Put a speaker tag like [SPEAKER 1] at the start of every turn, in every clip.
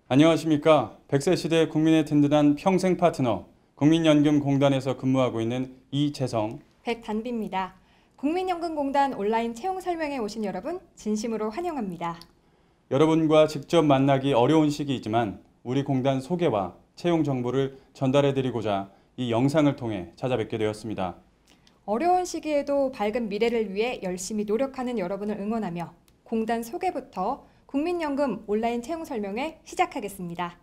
[SPEAKER 1] 안녕하십니까. 100세 시대 국민의 든든한 평생 파트너 국민연금공단에서 근무하고 있는 이재성,
[SPEAKER 2] 백단비입니다. 국민연금공단 온라인 채용 설명회 오신 여러분 진심으로 환영합니다.
[SPEAKER 1] 여러분과 직접 만나기 어려운 시기이지만 우리 공단 소개와 채용 정보를 전달해드리고자 이 영상을 통해 찾아뵙게 되었습니다.
[SPEAKER 2] 어려운 시기에도 밝은 미래를 위해 열심히 노력하는 여러분을 응원하며 공단 소개부터 국민연금 온라인 채용 설명회 시작하겠습니다.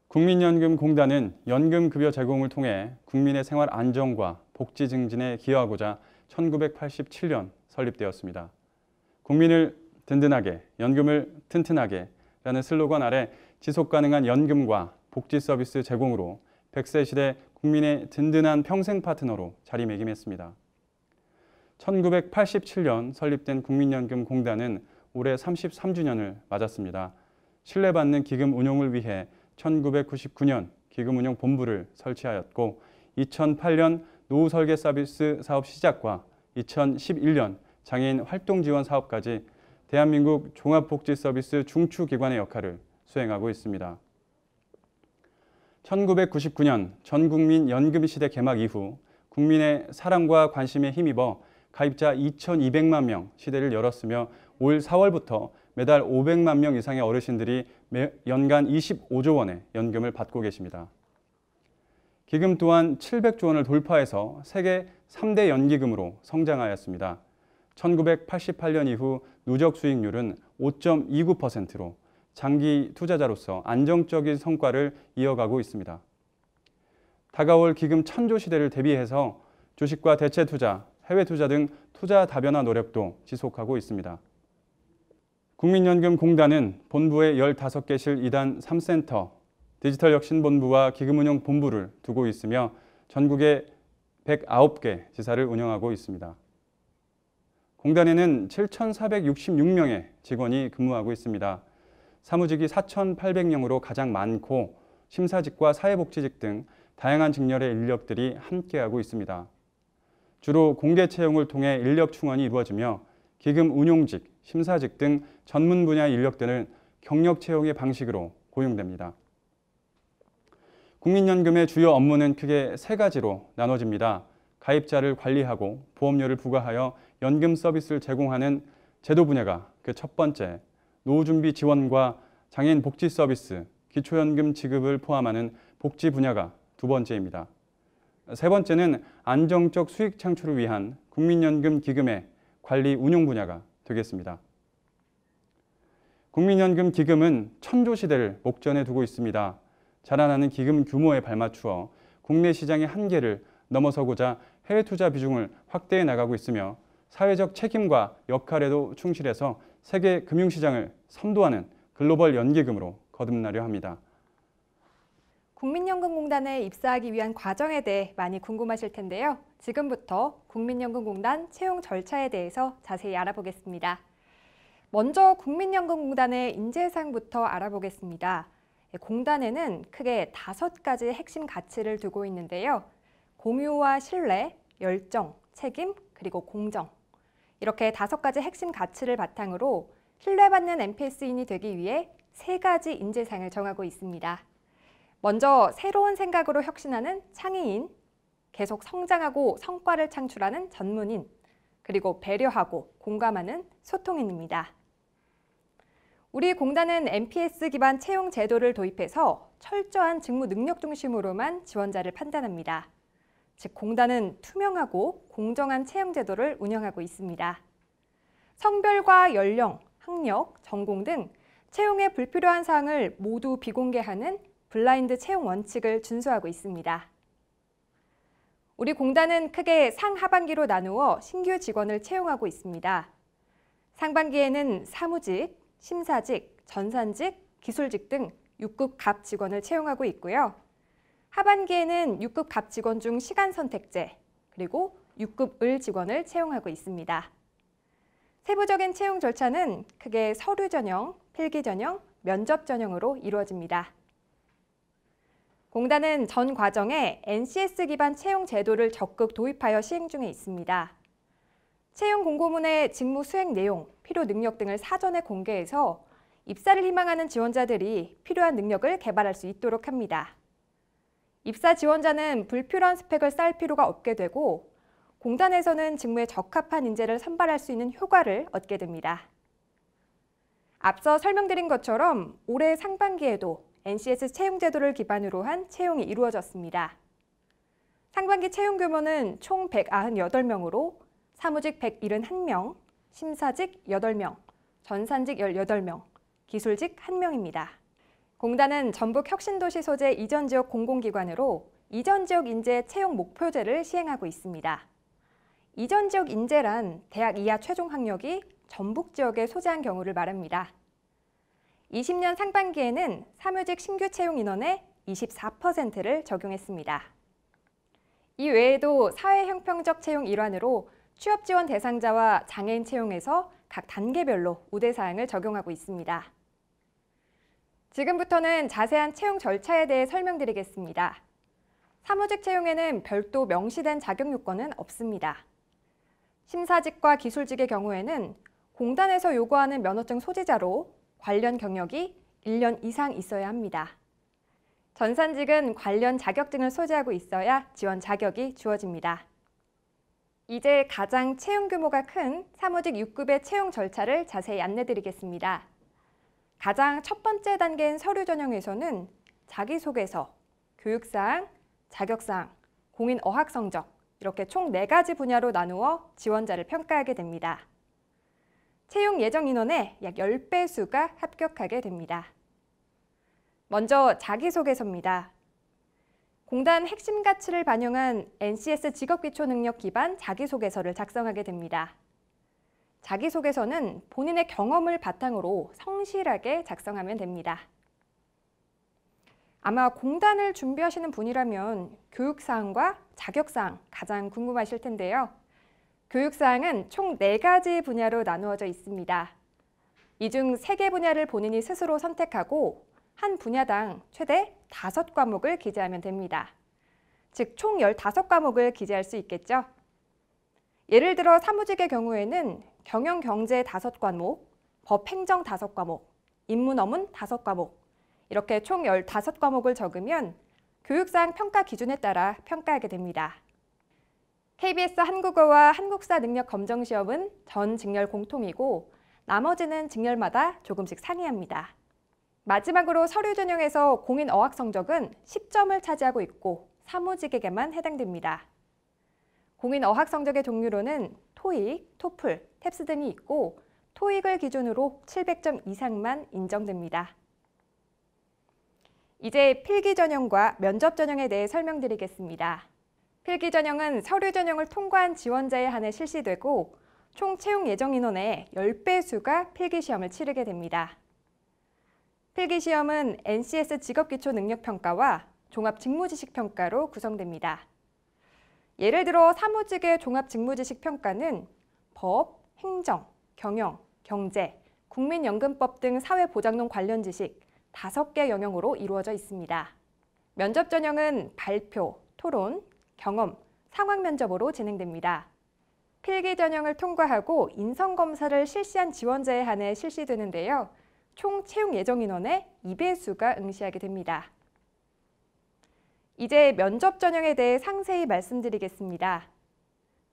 [SPEAKER 1] 국민연금공단은 연금급여 제공을 통해 국민의 생활 안정과 복지 증진에 기여하고자 1987년 설립되었습니다. 국민을 든든하게, 연금을 튼튼하게 라는 슬로건 아래 지속가능한 연금과 복지 서비스 제공으로 100세 시대 국민의 든든한 평생 파트너로 자리매김했습니다. 1987년 설립된 국민연금공단은 올해 33주년을 맞았습니다. 신뢰받는 기금 운용을 위해 1999년 기금운용본부를 설치하였고 2008년 노후설계 서비스 사업 시작과 2011년 장애인 활동지원 사업까지 대한민국 종합복지서비스 중추기관의 역할을 수행하고 있습니다. 1999년 전국민 연금시대 개막 이후 국민의 사랑과 관심에 힘입어 가입자 2,200만 명 시대를 열었으며 올 4월부터 매달 500만 명 이상의 어르신들이 연간 25조 원의 연금을 받고 계십니다. 기금 또한 700조 원을 돌파해서 세계 3대 연기금으로 성장하였습니다. 1988년 이후 누적 수익률은 5.29%로 장기 투자자로서 안정적인 성과를 이어가고 있습니다. 다가올 기금 1000조 시대를 대비해서 주식과 대체 투자, 해외 투자 등 투자 다변화 노력도 지속하고 있습니다. 국민연금공단은 본부에 15개실 2단 3센터, 디지털혁신본부와 기금운용본부를 두고 있으며 전국에 109개 지사를 운영하고 있습니다. 공단에는 7,466명의 직원이 근무하고 있습니다. 사무직이 4,800명으로 가장 많고 심사직과 사회복지직 등 다양한 직렬의 인력들이 함께하고 있습니다. 주로 공개 채용을 통해 인력 충원이 이루어지며 기금 운용직, 심사직 등 전문 분야 인력들은 경력 채용의 방식으로 고용됩니다. 국민연금의 주요 업무는 크게 3가지로 나눠집니다. 가입자를 관리하고 보험료를 부과하여 연금 서비스를 제공하는 제도 분야가 그 첫 번째, 노후준비 지원과 장애인 복지 서비스, 기초연금 지급을 포함하는 복지 분야가 두 번째입니다. 세 번째는 안정적 수익 창출을 위한 국민연금 기금의 관리 운용 분야가 되겠습니다. 국민연금 기금은 1000조 시대를 목전에 두고 있습니다. 자라나는 기금 규모에 발맞추어 국내 시장의 한계를 넘어서고자 해외 투자 비중을 확대해 나가고 있으며 사회적 책임과 역할에도 충실해서 세계 금융시장을 선도하는 글로벌 연기금으로 거듭나려 합니다.
[SPEAKER 2] 국민연금공단에 입사하기 위한 과정에 대해 많이 궁금하실 텐데요. 지금부터 국민연금공단 채용 절차에 대해서 자세히 알아보겠습니다. 먼저 국민연금공단의 인재상부터 알아보겠습니다. 공단에는 크게 5가지 핵심 가치를 두고 있는데요. 공유와 신뢰, 열정, 책임, 그리고 공정. 이렇게 5가지 핵심 가치를 바탕으로 신뢰받는 NPS인이 되기 위해 3가지 인재상을 정하고 있습니다. 먼저 새로운 생각으로 혁신하는 창의인, 계속 성장하고 성과를 창출하는 전문인, 그리고 배려하고 공감하는 소통인입니다. 우리 공단은 NPS 기반 채용 제도를 도입해서 철저한 직무 능력 중심으로만 지원자를 판단합니다. 즉, 공단은 투명하고 공정한 채용 제도를 운영하고 있습니다. 성별과 연령, 학력, 전공 등 채용에 불필요한 사항을 모두 비공개하는 블라인드 채용 원칙을 준수하고 있습니다. 우리 공단은 크게 상하반기로 나누어 신규 직원을 채용하고 있습니다. 상반기에는 사무직, 심사직, 전산직, 기술직 등 6급 갑 직원을 채용하고 있고요. 하반기에는 6급 갑 직원 중 시간 선택제, 그리고 6급 을 직원을 채용하고 있습니다. 세부적인 채용 절차는 크게 서류 전형, 필기 전형, 면접 전형으로 이루어집니다. 공단은 전 과정에 NCS 기반 채용 제도를 적극 도입하여 시행 중에 있습니다. 채용 공고문의 직무 수행 내용, 필요 능력 등을 사전에 공개해서 입사를 희망하는 지원자들이 필요한 능력을 개발할 수 있도록 합니다. 입사 지원자는 불필요한 스펙을 쌓을 필요가 없게 되고 공단에서는 직무에 적합한 인재를 선발할 수 있는 효과를 얻게 됩니다. 앞서 설명드린 것처럼 올해 상반기에도 NCS 채용 제도를 기반으로 한 채용이 이루어졌습니다. 상반기 채용 규모는 총 198명으로 사무직 171명, 심사직 8명, 전산직 18명, 기술직 1명입니다. 공단은 전북 혁신도시 소재 이전 지역 공공기관으로 이전 지역 인재 채용 목표제를 시행하고 있습니다. 이전 지역 인재란 대학 이하 최종 학력이 전북 지역에 소재한 경우를 말합니다. 20년 상반기에는 사무직 신규 채용 인원의 24%를 적용했습니다. 이 외에도 사회 형평적 채용 일환으로 취업 지원 대상자와 장애인 채용에서 각 단계별로 우대사항을 적용하고 있습니다. 지금부터는 자세한 채용 절차에 대해 설명드리겠습니다. 사무직 채용에는 별도 명시된 자격 요건은 없습니다. 심사직과 기술직의 경우에는 공단에서 요구하는 면허증 소지자로 관련 경력이 1년 이상 있어야 합니다. 전산직은 관련 자격증을 소지하고 있어야 지원 자격이 주어집니다. 이제 가장 채용 규모가 큰 사무직 6급의 채용 절차를 자세히 안내드리겠습니다. 가장 첫 번째 단계인 서류 전형에서는 자기소개서, 교육사항, 자격사항, 공인 어학 성적 이렇게 총 4가지 분야로 나누어 지원자를 평가하게 됩니다. 채용 예정 인원의 약 10배 수가 합격하게 됩니다. 먼저 자기소개서입니다. 공단 핵심 가치를 반영한 NCS 직업기초 능력 기반 자기소개서를 작성하게 됩니다. 자기소개서는 본인의 경험을 바탕으로 성실하게 작성하면 됩니다. 아마 공단을 준비하시는 분이라면 교육사항과 자격사항 가장 궁금하실 텐데요. 교육사항은 총 4가지 분야로 나누어져 있습니다. 이 중 3개 분야를 본인이 스스로 선택하고 한 분야당 최대 5과목을 기재하면 됩니다. 즉, 총 15과목을 기재할 수 있겠죠. 예를 들어 사무직의 경우에는 경영 경제 5과목, 법 행정 5과목, 인문 어문 5과목, 이렇게 총 15과목을 적으면 교육사항 평가 기준에 따라 평가하게 됩니다. KBS 한국어와 한국사 능력 검정 시험은 전 직렬 공통이고 나머지는 직렬마다 조금씩 상이합니다. 마지막으로 서류 전형에서 공인 어학 성적은 10점을 차지하고 있고 사무직에게만 해당됩니다. 공인 어학 성적의 종류로는 토익, 토플, 탭스 등이 있고 토익을 기준으로 700점 이상만 인정됩니다. 이제 필기 전형과 면접 전형에 대해 설명드리겠습니다. 필기 전형은 서류 전형을 통과한 지원자에 한해 실시되고 총 채용 예정 인원의 10배 수가 필기 시험을 치르게 됩니다. 필기 시험은 NCS 직업기초능력평가와 종합직무지식평가로 구성됩니다. 예를 들어 사무직의 종합직무지식평가는 법, 행정, 경영, 경제, 국민연금법 등 사회보장론 관련 지식 5개 영역으로 이루어져 있습니다. 면접 전형은 발표, 토론, 경험, 상황 면접으로 진행됩니다. 필기 전형을 통과하고 인성검사를 실시한 지원자에 한해 실시되는데요. 총 채용 예정 인원의 2배수가 응시하게 됩니다. 이제 면접 전형에 대해 상세히 말씀드리겠습니다.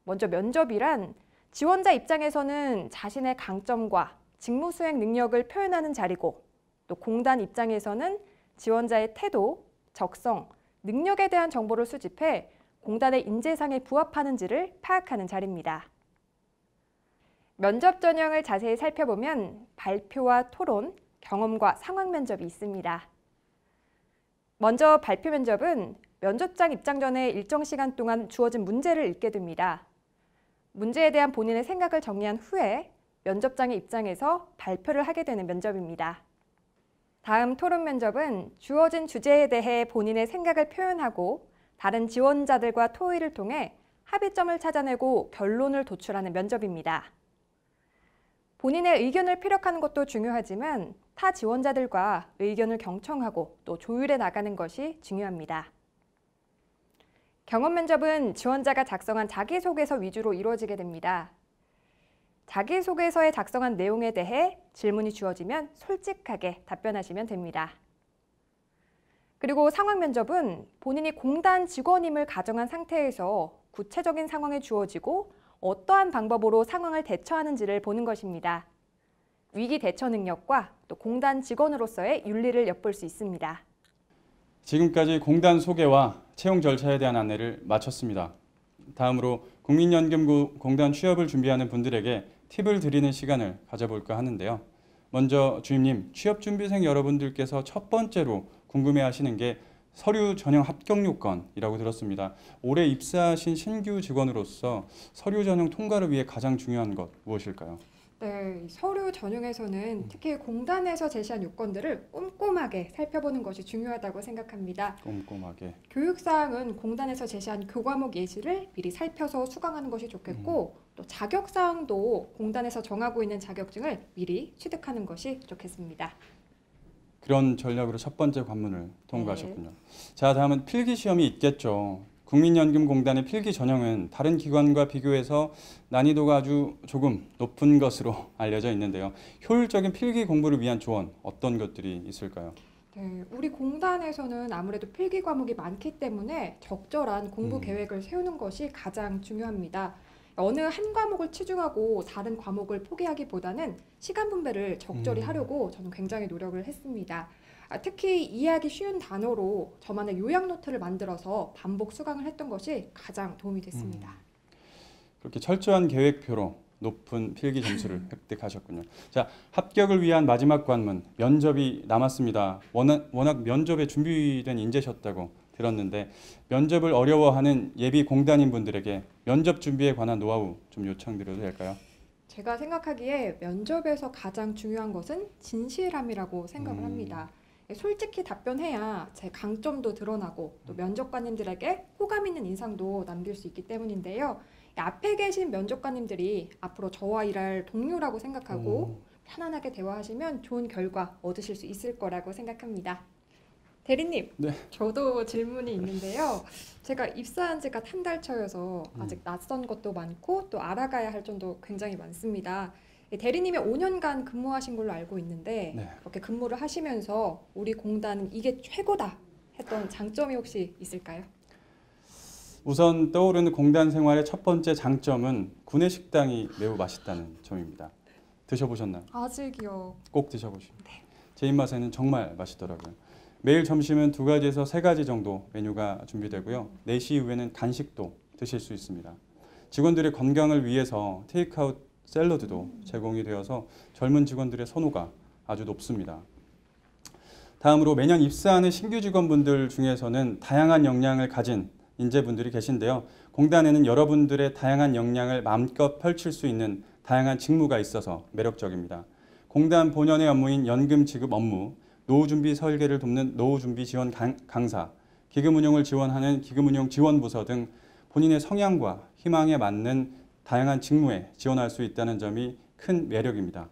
[SPEAKER 2] 먼저 면접이란 지원자 입장에서는 자신의 강점과 직무 수행 능력을 표현하는 자리고 또 공단 입장에서는 지원자의 태도, 적성, 능력에 대한 정보를 수집해 공단의 인재상에 부합하는지를 파악하는 자리입니다. 면접 전형을 자세히 살펴보면 발표와 토론, 경험과 상황 면접이 있습니다. 먼저 발표 면접은 면접장 입장 전에 일정 시간 동안 주어진 문제를 읽게 됩니다. 문제에 대한 본인의 생각을 정리한 후에 면접장의 입장에서 발표를 하게 되는 면접입니다. 다음 토론 면접은 주어진 주제에 대해 본인의 생각을 표현하고 다른 지원자들과 토의를 통해 합의점을 찾아내고 결론을 도출하는 면접입니다. 본인의 의견을 피력하는 것도 중요하지만 타 지원자들과 의견을 경청하고 또 조율해 나가는 것이 중요합니다. 경험 면접은 지원자가 작성한 자기소개서 위주로 이루어지게 됩니다. 자기소개서에 작성한 내용에 대해 질문이 주어지면 솔직하게 답변하시면 됩니다. 그리고 상황 면접은 본인이 공단 직원임을 가정한 상태에서 구체적인 상황이 주어지고 어떠한 방법으로 상황을 대처하는지를 보는 것입니다. 위기 대처 능력과 또 공단 직원으로서의 윤리를 엿볼 수 있습니다.
[SPEAKER 1] 지금까지 공단 소개와 채용 절차에 대한 안내를 마쳤습니다. 다음으로 국민연금공단 취업을 준비하는 분들에게 팁을 드리는 시간을 가져볼까 하는데요. 먼저 주임님, 취업준비생 여러분들께서 첫 번째로 궁금해하시는 게 서류 전형 합격 요건이라고 들었습니다. 올해 입사하신 신규 직원으로서 서류 전형 통과를 위해 가장 중요한 것 무엇일까요?
[SPEAKER 2] 네, 서류 전형에서는 특히 공단에서 제시한 요건들을 꼼꼼하게 살펴보는 것이 중요하다고 생각합니다.
[SPEAKER 1] 꼼꼼하게.
[SPEAKER 2] 교육사항은 공단에서 제시한 교과목 예시를 미리 살펴서 수강하는 것이 좋겠고 또 자격사항도 공단에서 정하고 있는 자격증을 미리 취득하는 것이 좋겠습니다.
[SPEAKER 1] 그런 전략으로 첫 번째 관문을 통과하셨군요. 자, 다음은 필기시험이 있겠죠. 국민연금공단의 필기 전형은 다른 기관과 비교해서 난이도가 아주 조금 높은 것으로 알려져 있는데요. 효율적인 필기 공부를 위한 조언, 어떤 것들이 있을까요?
[SPEAKER 2] 네, 우리 공단에서는 아무래도 필기 과목이 많기 때문에 적절한 공부 계획을 세우는 것이 가장 중요합니다. 어느 한 과목을 치중하고 다른 과목을 포기하기보다는 시간 분배를 적절히 하려고 저는 굉장히 노력을 했습니다. 특히 이해하기 쉬운 단어로 저만의 요약 노트를 만들어서 반복 수강을 했던 것이 가장 도움이 됐습니다.
[SPEAKER 1] 그렇게 철저한 계획표로 높은 필기 점수를 획득하셨군요. 자, 합격을 위한 마지막 관문, 면접이 남았습니다. 워낙 면접에 준비된 인재셨다고 들었는데 면접을 어려워하는 예비 공단인 분들에게 면접 준비에 관한 노하우 좀 요청드려도 될까요?
[SPEAKER 2] 제가 생각하기에 면접에서 가장 중요한 것은 진실함이라고 생각을 합니다. 솔직히 답변해야 제 강점도 드러나고 또 면접관님들에게 호감 있는 인상도 남길 수 있기 때문인데요. 앞에 계신 면접관님들이 앞으로 저와 일할 동료라고 생각하고 편안하게 대화하시면 좋은 결과 얻으실 수 있을 거라고 생각합니다. 대리님,
[SPEAKER 1] 네.
[SPEAKER 2] 저도 질문이 있는데요. 제가 입사한 지가 한 달 차여서 아직 낯선 것도 많고 또 알아가야 할 점도 굉장히 많습니다. 대리님이 5년간 근무하신 걸로 알고 있는데
[SPEAKER 1] 네.
[SPEAKER 2] 그렇게 근무를 하시면서 우리 공단은 이게 최고다 했던 장점이 혹시 있을까요?
[SPEAKER 1] 우선 떠오르는 공단 생활의 첫 번째 장점은 구내식당이 매우 맛있다는 점입니다. 드셔보셨나요?
[SPEAKER 2] 아직이요.
[SPEAKER 1] 꼭 드셔보시고. 제 입맛에는 정말 맛있더라고요. 매일 점심은 2가지에서 3가지 정도 메뉴가 준비되고요. 4시 이후에는 간식도 드실 수 있습니다. 직원들의 건강을 위해서 테이크아웃 샐러드도 제공이 되어서 젊은 직원들의 선호가 아주 높습니다. 다음으로 매년 입사하는 신규 직원분들 중에서는 다양한 역량을 가진 인재분들이 계신데요. 공단에는 여러분들의 다양한 역량을 마음껏 펼칠 수 있는 다양한 직무가 있어서 매력적입니다. 공단 본연의 업무인 연금 지급 업무, 노후 준비 설계를 돕는 노후 준비 지원 강사, 기금 운용을 지원하는 기금 운용 지원부서 등 본인의 성향과 희망에 맞는 다양한 직무에 지원할 수 있다는 점이 큰 매력입니다.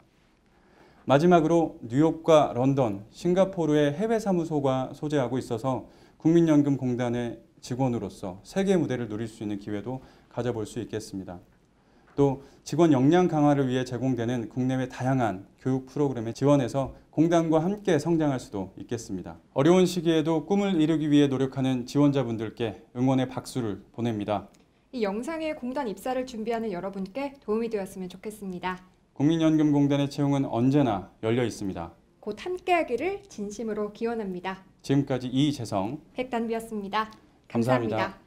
[SPEAKER 1] 마지막으로 뉴욕과 런던, 싱가포르의 해외 사무소가 소재하고 있어서 국민연금공단의 직원으로서 세계 무대를 누릴 수 있는 기회도 가져볼 수 있겠습니다. 또 직원 역량 강화를 위해 제공되는 국내외 다양한 교육 프로그램에 지원해서 공단과 함께 성장할 수도 있겠습니다. 어려운 시기에도 꿈을 이루기 위해 노력하는 지원자분들께 응원의 박수를 보냅니다.
[SPEAKER 2] 이 영상에 공단 입사를 준비하는 여러분께 도움이 되었으면 좋겠습니다.
[SPEAKER 1] 국민연금공단의 채용은 언제나 열려 있습니다.
[SPEAKER 2] 곧 함께하기를 진심으로 기원합니다.
[SPEAKER 1] 지금까지 이재성
[SPEAKER 2] 백단비였습니다.
[SPEAKER 1] 감사합니다.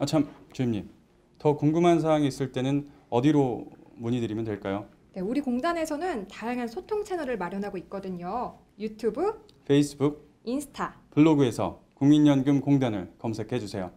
[SPEAKER 1] 참, 주임님. 더 궁금한 사항이 있을 때는 어디로 문의드리면 될까요?
[SPEAKER 2] 네, 우리 공단에서는 다양한 소통 채널을 마련하고 있거든요. 유튜브,
[SPEAKER 1] 페이스북,
[SPEAKER 2] 인스타,
[SPEAKER 1] 블로그에서 국민연금공단을 검색해 주세요.